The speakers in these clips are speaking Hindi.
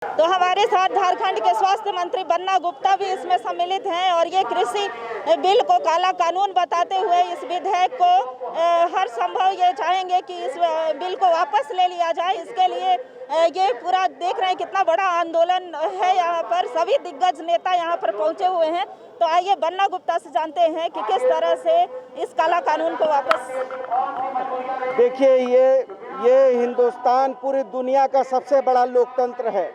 तो हमारे साथ झारखंड के स्वास्थ्य मंत्री बन्ना गुप्ता भी इसमें सम्मिलित हैं और ये कृषि बिल को काला कानून बताते हुए इस विधेयक को हर संभव ये चाहेंगे कि इस बिल को वापस ले लिया जाए। इसके लिए ये पूरा देख रहे हैं कितना बड़ा आंदोलन है। यहाँ पर सभी दिग्गज नेता यहाँ पर पहुँचे हुए हैं। तो आइए बन्ना गुप्ता से जानते हैं कि किस तरह से इस काला कानून को वापस। देखिए, ये हिंदुस्तान पूरी दुनिया का सबसे बड़ा लोकतंत्र है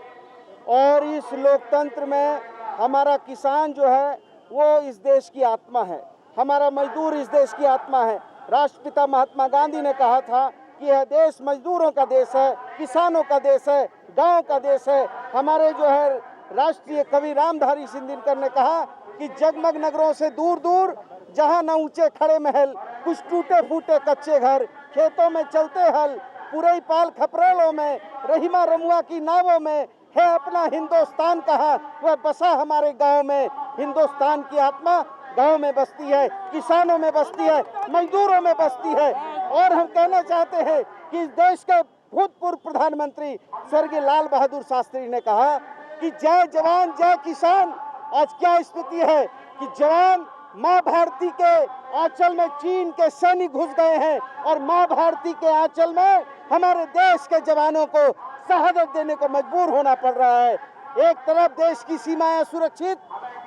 और इस लोकतंत्र में हमारा किसान जो है वो इस देश की आत्मा है, हमारा मजदूर इस देश की आत्मा है। राष्ट्रपिता महात्मा गांधी ने कहा था कि यह देश मजदूरों का देश है, किसानों का देश है, गांव का देश है। हमारे जो है राष्ट्रीय कवि रामधारी सिंह दिनकर ने कहा कि जगमग नगरों से दूर दूर जहां न ऊंचे खड़े महल, कुछ टूटे फूटे कच्चे घर, खेतों में चलते हल, पुरई पाल खपरेलों में, रहीमा रमुआ की नावों में है अपना हिंदुस्तान कहाँ, वह बसा हमारे गांव में। हिंदुस्तान की आत्मा गांव में बसती है, किसानों में बसती है, मजदूरों में बसती है। और हम कहना चाहते हैं कि इस देश के भूतपूर्व प्रधानमंत्री स्वर्गीय लाल बहादुर शास्त्री ने कहा कि जय जवान जय किसान। आज क्या स्थिति है कि जवान माँ भारती के आंचल में चीन के सैनिक घुस गए हैं और माँ भारती के आंचल में हमारे देश के जवानों को शहादत देने को मजबूर होना पड़ रहा है। एक तरफ देश की सीमाएं सुरक्षित,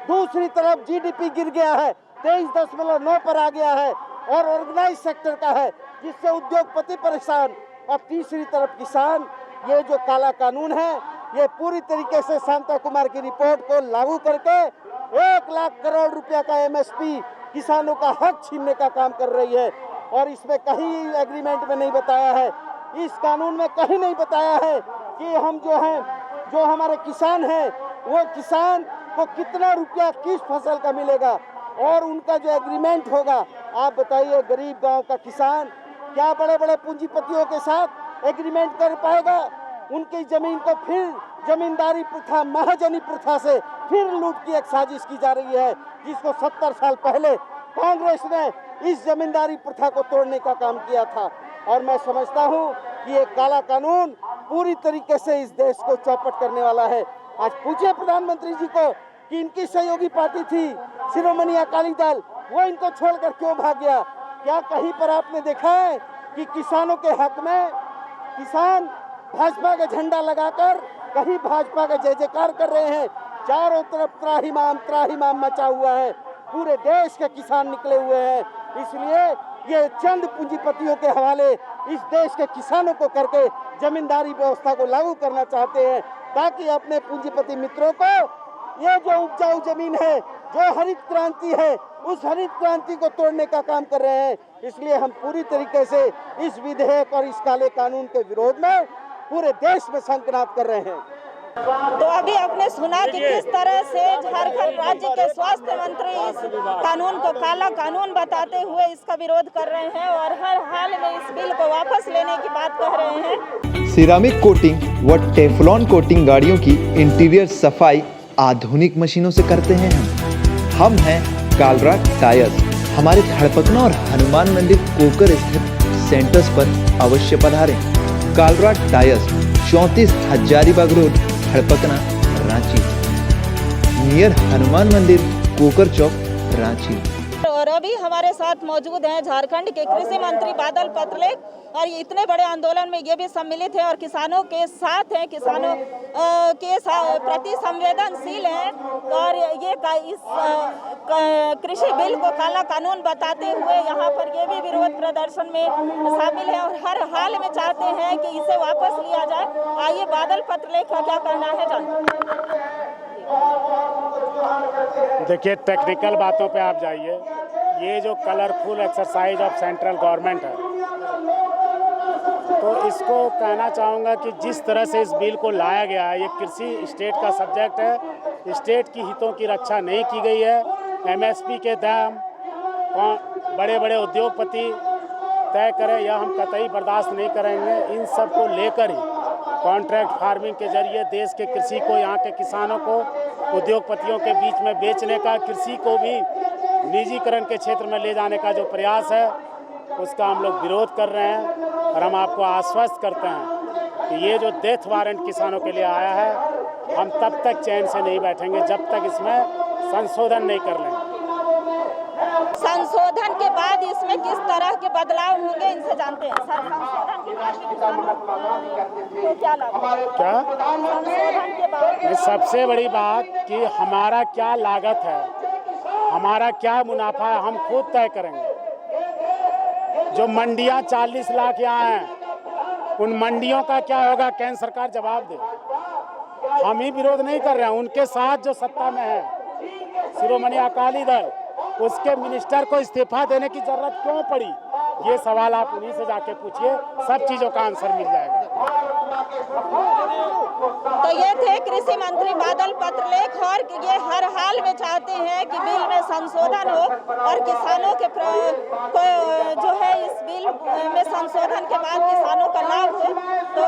दूसरी तरफ जीडीपी गिर गया है, 23.9 पर आ गया है और ऑर्गेनाइज सेक्टर का है जिससे उद्योगपति परेशान, और तीसरी तरफ किसान। ये जो काला कानून है ये पूरी तरीके से शांता कुमार की रिपोर्ट को लागू करके 1 लाख करोड़ रुपया का एमएसपी किसानों का हक छीनने का काम कर रही है। और इसमें कहीं एग्रीमेंट में नहीं बताया है, इस कानून में कहीं नहीं बताया है कि हम जो हमारे किसान हैं वो किसान को कितना रुपया किस फसल का मिलेगा और उनका जो एग्रीमेंट होगा। आप बताइए, गरीब गांव का किसान क्या बड़े बड़े पूंजीपतियों के साथ एग्रीमेंट कर पाएगा? उनकी जमीन को फिर जमींदारी प्रथा, महाजनी प्रथा से फिर लूट की एक साजिश की जा रही है, जिसको 70 साल पहले कांग्रेस ने इस जमींदारी प्रथा को तोड़ने का काम किया था। और मैं समझता हूं कि ये काला कानून पूरी तरीके से इस देश को चौपट करने वाला है। आज पूछे प्रधानमंत्री जी को कि इनकी सहयोगी पार्टी थी शिरोमणि अकाली दल, वो इनको छोड़कर क्यों भाग गया? क्या कहीं पर आपने देखा है कि किसानों के हक में किसान भाजपा का झंडा लगाकर कहीं भाजपा का जय जयकार कर रहे हैं? चारों तरफ त्राहिमाम मचा हुआ है, पूरे देश के किसान निकले हुए हैं। इसलिए ये चंद पूंजीपतियों के हवाले इस देश के किसानों को करके जमींदारी व्यवस्था को लागू करना चाहते हैं, ताकि अपने पूंजीपति मित्रों को ये जो उपजाऊ जमीन है, जो हरित क्रांति है, उस हरित क्रांति को तोड़ने का काम कर रहे हैं। इसलिए हम पूरी तरीके से इस विधेयक और इस काले कानून के विरोध में पूरे देश में संकल्प कर रहे हैं। तो अभी आपने सुना कि किस तरह से झारखंड राज्य के स्वास्थ्य मंत्री इस कानून को काला कानून बताते हुए इसका विरोध कर रहे हैं और हर हाल में इस बिल को वापस लेने की बात कह रहे हैं। सिरामिक कोटिंग व टेफ्लॉन कोटिंग गाड़ियों की इंटीरियर सफाई आधुनिक मशीनों से करते हैं हम हैं कालराट टायर्स। हमारे खड़पकना और हनुमान मंदिर कोकर स्थित सेंटर्स पर अवश्य पधारें। कालराट tyres 34 Hazaribagh road, Kharpakna, Ranchi, near Hanuman मंदिर, कोकर चौक, रांची। और अभी हमारे साथ मौजूद हैं झारखंड के कृषि मंत्री बादल पत्रलेख और इतने बड़े आंदोलन में ये भी सम्मिलित है और किसानों के साथ हैं, किसानों के प्रति संवेदनशील हैं। और ये इस कृषि बिल को काला कानून बताते हुए यहाँ पर ये भी विरोध प्रदर्शन में शामिल है और हर हाल में चाहते हैं कि इसे वापस लिया जाए। आइए बादल पत्रलेख का क्या कहना है जानते। देखिए, टेक्निकल बातों पे आप जाइए। ये जो colourful exercise of central government है, तो इसको कहना चाहूँगा कि जिस तरह से इस बिल को लाया गया है, ये कृषि स्टेट का सब्जेक्ट है, स्टेट की हितों की रक्षा नहीं की गई है। एमएसपी के दाम बड़े बड़े उद्योगपति तय करें, यह हम कतई बर्दाश्त नहीं करेंगे। इन सब को लेकर ही कॉन्ट्रैक्ट फार्मिंग के जरिए देश के कृषि को, यहाँ के किसानों को उद्योगपतियों के बीच में बेचने का, कृषि को भी निजीकरण के क्षेत्र में ले जाने का जो प्रयास है, उसका हम लोग विरोध कर रहे हैं। और हम आपको आश्वस्त करते हैं कि ये जो डेथ वारंट किसानों के लिए आया है, हम तब तक चैन से नहीं बैठेंगे जब तक इसमें संशोधन नहीं कर लेंगे। संशोधन के बाद इसमें किस तरह के बदलाव होंगे इनसे जानते हैं सर। संशोधन के बाद किसानों को क्या लाभ होगा? क्या संशोधन के बाद सबसे बड़ी बात कि हमारा क्या लागत है, हमारा क्या मुनाफा है, हम खुद तय करेंगे। जो मंडियां 40 लाख यहाँ हैं, उन मंडियों का क्या होगा, केंद्र सरकार जवाब दे। हम ही विरोध नहीं कर रहे हैं, उनके साथ जो सत्ता में है शिरोमणि अकाली दल, उसके मिनिस्टर को इस्तीफा देने की जरूरत क्यों पड़ी, ये सवाल आप उन्हीं से जाके पूछिए, सब चीजों का आंसर मिल जाएगा। तो ये थे कृषि मंत्री बादल पत्रलेख, और ये हर हाल में चाहते हैं कि बिल में संशोधन हो और किसानों के को जो है इस बिल में संशोधन के बाद किसानों का लाभ हो। तो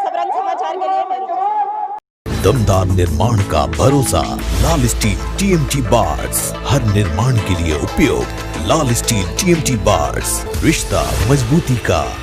सबरंग समाचार के लिए मेरे दमदार निर्माण का भरोसा लाल स्टील TMT बार्स, हर निर्माण के लिए उपयोग लाल स्टील TMT बार्स, रिश्ता मजबूती का।